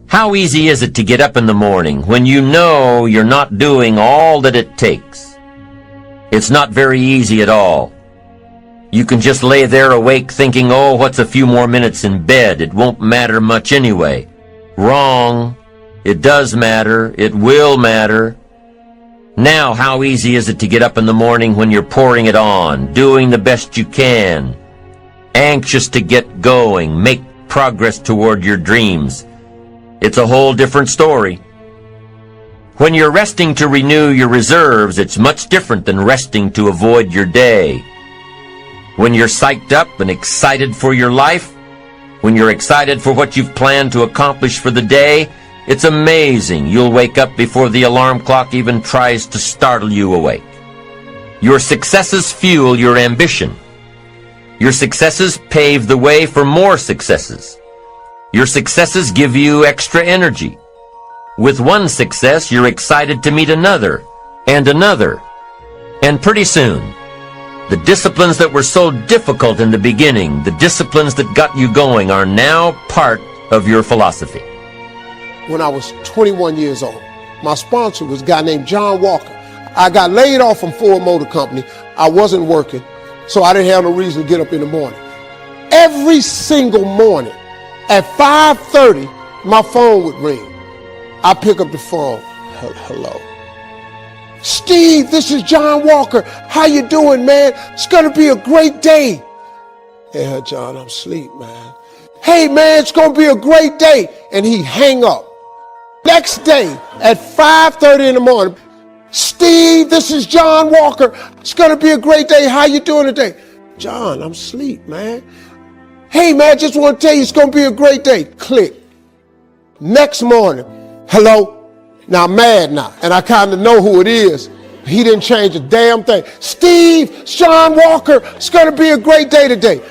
How easy is it to get up in the morning when you know you're not doing all that it takes? It's not very easy at all. You can just lay there awake thinking, oh, what's a few more minutes in bed? It won't matter much anyway. Wrong. It does matter. It will matter. Now, how easy is it to get up in the morning when you're pouring it on, doing the best you can, anxious to get going, make progress toward your dreams? It's a whole different story. When you're resting to renew your reserves, it's much different than resting to avoid your day. When you're psyched up and excited for your life, when you're excited for what you've planned to accomplish for the day, it's amazing you'll wake up before the alarm clock even tries to startle you awake. Your successes fuel your ambition. Your successes pave the way for more successes. Your successes give you extra energy. With one success, you're excited to meet another, and another. And pretty soon, the disciplines that were so difficult in the beginning, the disciplines that got you going, are now part of your philosophy. When I was 21 years old, my sponsor was a guy named John Walker. I got laid off from Ford Motor Company. I wasn't working, so I didn't have no reason to get up in the morning. Every single morning at 5:30, my phone would ring. I pick up the phone. Hello. Steve, this is John Walker. How you doing, man? It's gonna be a great day. Yeah, John, I'm asleep, man. Hey, man, it's gonna be a great day. And he hang up. Next day at 5:30 in the morning, Steve, this is John Walker. It's gonna be a great day. How you doing today? John, I'm asleep, man. Hey, man, just want to tell you it's gonna be a great day. Click. Next morning, hello. Now I'm mad now, and I kind of know who it is. He didn't change a damn thing. Steve, it's John Walker. It's gonna be a great day today.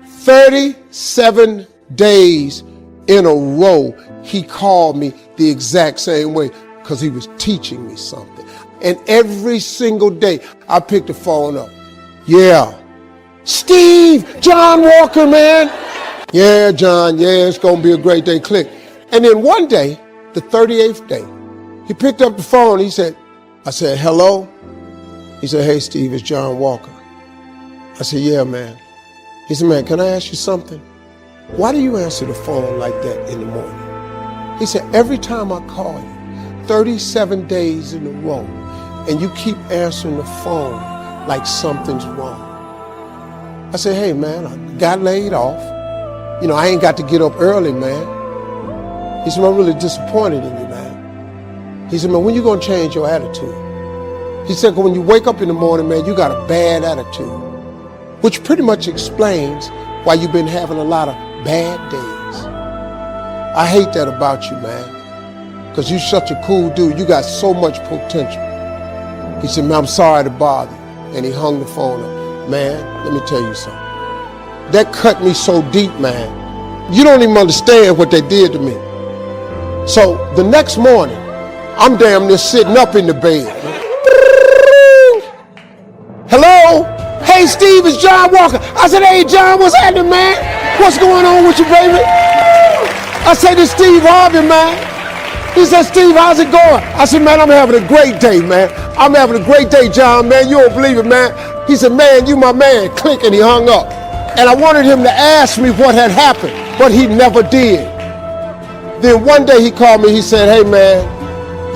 37 days in a row, he called me the exact same way because he was teaching me something. And every single day, I picked the phone up. Yeah. Steve, John Walker, man. Yeah, John, yeah, it's gonna be a great day. Click. And then one day, the 38th day, he picked up the phone. He said, I said, hello? He said, hey, Steve, it's John Walker. I said, yeah, man. He said, man, can I ask you something? Why do you answer the phone like that in the morning? He said, every time I call you, 37 days in a row, and you keep answering the phone like something's wrong. I said, hey, man, I got laid off. You know, I ain't got to get up early, man. He said, I'm really disappointed in you, man. He said, man, when you gonna change your attitude? He said, when you wake up in the morning, man, you got a bad attitude, which pretty much explains why you've been having a lot of bad days. I hate that about you, man, because you're such a cool dude. You got so much potential. He said, man, I'm sorry to bother you. And he hung the phone up. Man, let me tell you something. That cut me so deep, man. You don't even understand what they did to me. So the next morning, I'm damn near sitting up in the bed. Hello? Hey, Steve, it's John Walker. I said, hey, John, what's happening, man? What's going on with you, baby? I said, it's Steve Harvey, man. He said, Steve, how's it going? I said, man, I'm having a great day, man. I'm having a great day, John, man. You don't believe it, man. He said, man, you my man. Click, and he hung up. And I wanted him to ask me what had happened, but he never did. Then one day he called me. He said, hey, man,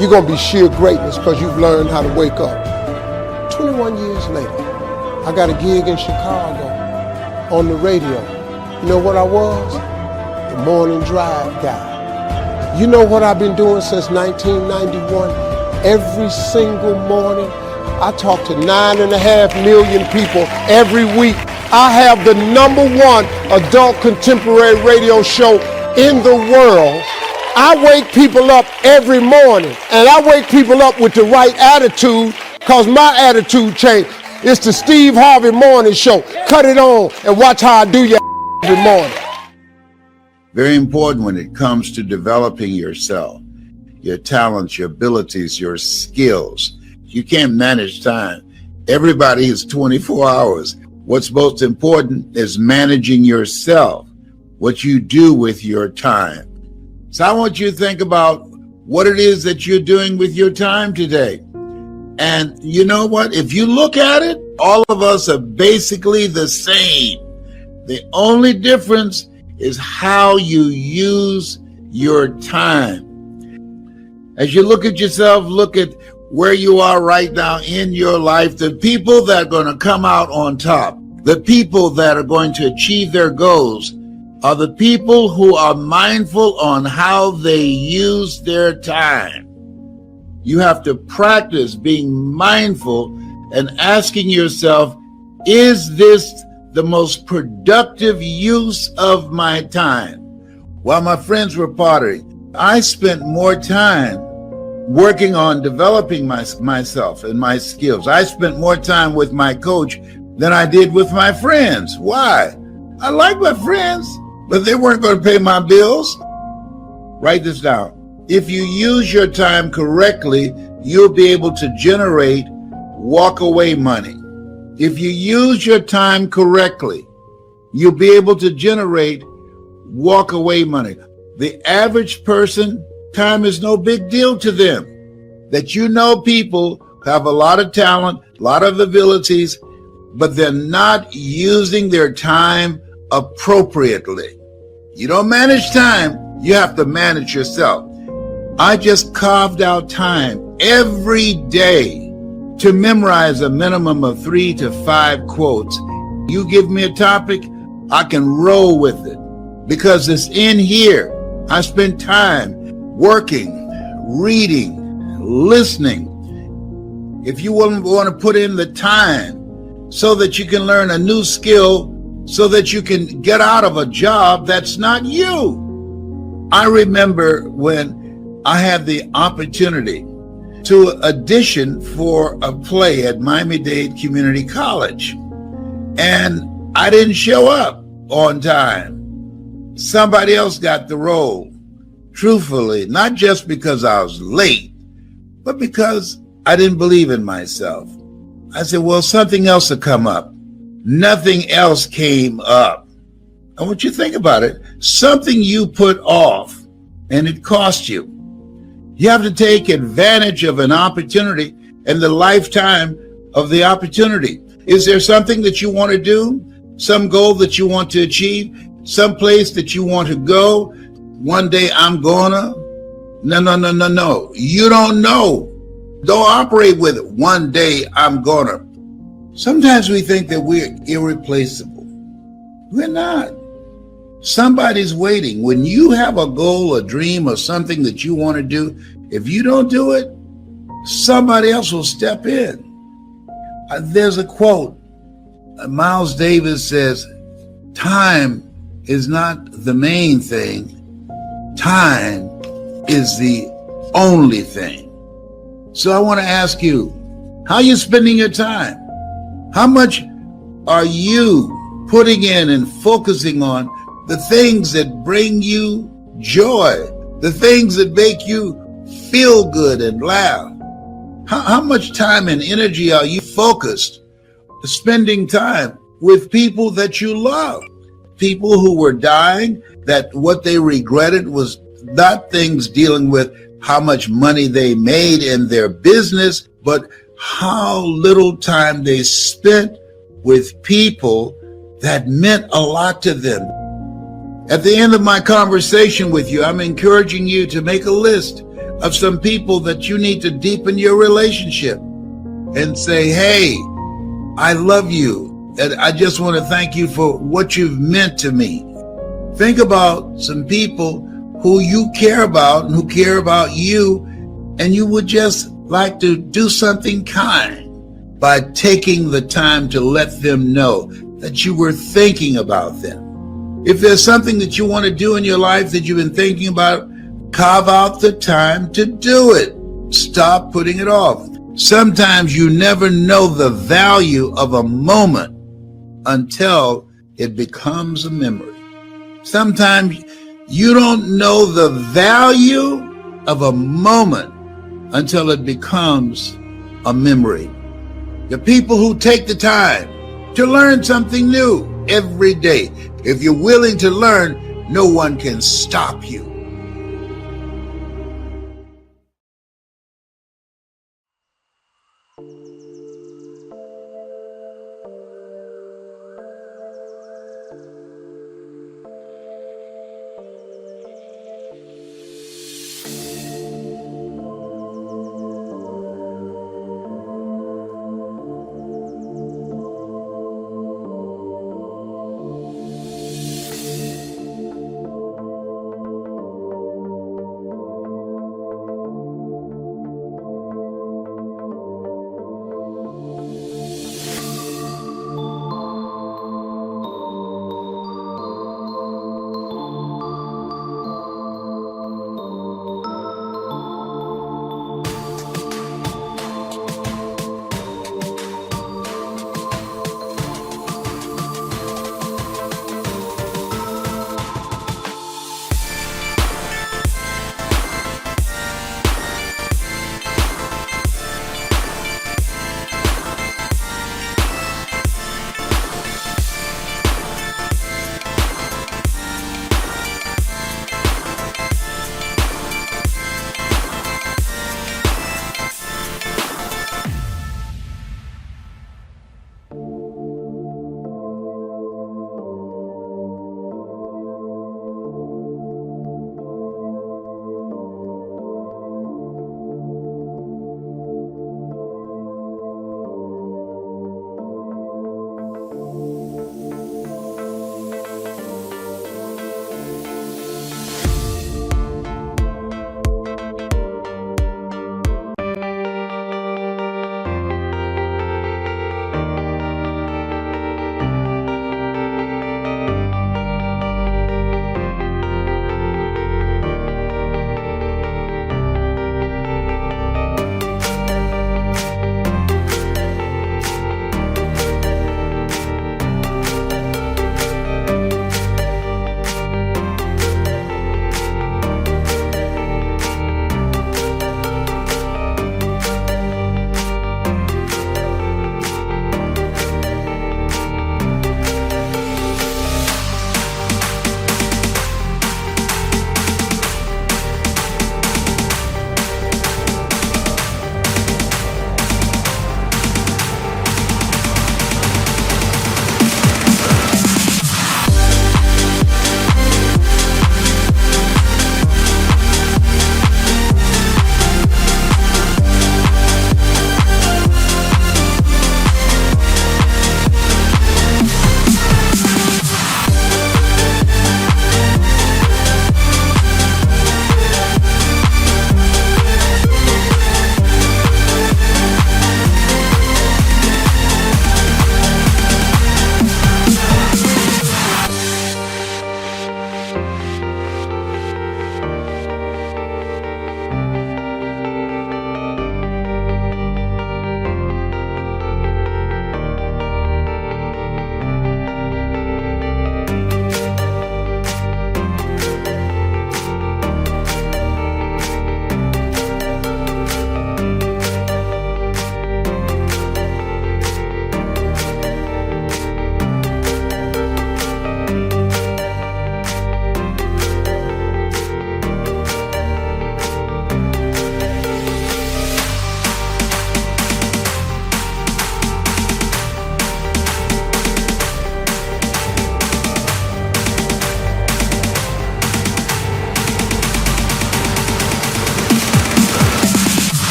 you're going to be sheer greatness because you've learned how to wake up. 21 years later, I got a gig in Chicago on the radio. You know what I was? The morning drive guy. You know what I've been doing since 1991? Every single morning, I talk to 9.5 million people every week. I have the #1 adult contemporary radio show in the world. I wake people up every morning, and I wake people up with the right attitude because my attitude changed. It's the Steve Harvey Morning Show. Cut it on and watch how I do your every morning. Very important when it comes to developing yourself, your talents, your abilities, your skills. You can't manage time. Everybody is 24 hours. What's most important is managing yourself, what you do with your time. So I want you to think about what it is that you're doing with your time today. And you know what? If you look at it, all of us are basically the same. The only difference is how you use your time. As you look at yourself, look at where you are right now in your life. The people that are going to come out on top, the people that are going to achieve their goals, are the people who are mindful on how they use their time. You have to practice being mindful and asking yourself, is this the most productive use of my time? While my friends were pottering, I spent more time working on developing myself and my skills. I spent more time with my coach than I did with my friends. Why? I like my friends, but they weren't going to pay my bills. Write this down. If you use your time correctly, you'll be able to generate walk-away money. If you use your time correctly, you'll be able to generate walk-away money. The average person, time is no big deal to them. That you know people have a lot of talent, a lot of abilities, but they're not using their time appropriately. You don't manage time, you have to manage yourself. I just carved out time every day to memorize a minimum of 3 to 5 quotes. You give me a topic, I can roll with it because it's in here. I spend time working, reading, listening. If you want to put in the time so that you can learn a new skill, so that you can get out of a job that's not you. I remember when I had the opportunity to audition for a play at Miami-Dade Community College, and I didn't show up on time. Somebody else got the role. Truthfully, not just because I was late, but because I didn't believe in myself. I said, well, something else will come up. Nothing else came up. I want you to think about it. Something you put off and it cost you. You have to take advantage of an opportunity and the lifetime of the opportunity. Is there something that you want to do? Some goal that you want to achieve? Some place that you want to go? One day I'm gonna? No. You don't know. Don't operate with it. One day I'm gonna. Sometimes we think that we're irreplaceable. We're not. Somebody's waiting. When you have a goal, a dream, or something that you want to do, if you don't do it, somebody else will step in. There's a quote. Miles Davis says, time is not the main thing. Time is the only thing. So I want to ask you, how are you spending your time? How much are you putting in and focusing on the things that bring you joy, the things that make you feel good and laugh? How much time and energy are you focused spending time with people that you love? People who were dying, that what they regretted was not things dealing with how much money they made in their business, but how little time they spent with people that meant a lot to them. At the end of my conversation with you, I'm encouraging you to make a list of some people that you need to deepen your relationship and say, hey, I love you, and I just want to thank you for what you've meant to me. Think about some people who you care about and who care about you, and you would just like to do something kind by taking the time to let them know that you were thinking about them. If there's something that you want to do in your life that you've been thinking about, carve out the time to do it. Stop putting it off. Sometimes you never know the value of a moment until it becomes a memory. Sometimes you don't know the value of a moment until it becomes a memory. The people who take the time to learn something new every day. If you're willing to learn, no one can stop you.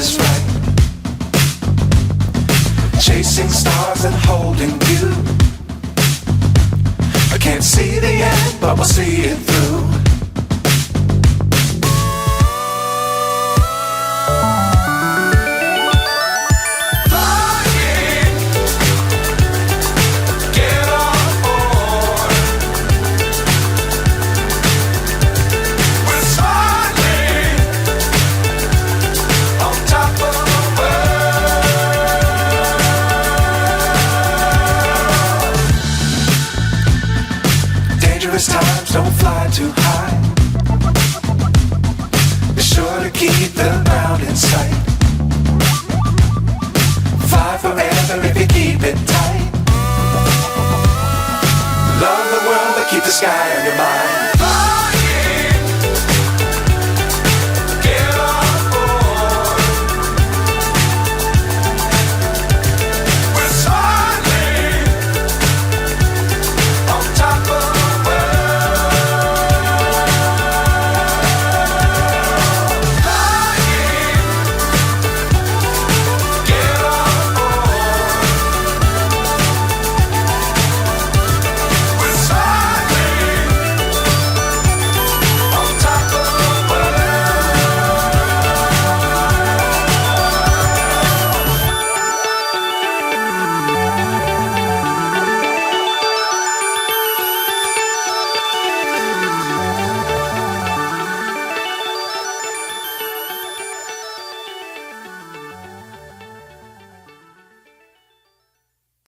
is right. Chasing stars and holding you. I can't see the end, but we'll see it through. Times don't fly too high. Be sure to keep the ground in sight. Fly forever if you keep it tight. Love the world but keep the sky on your mind.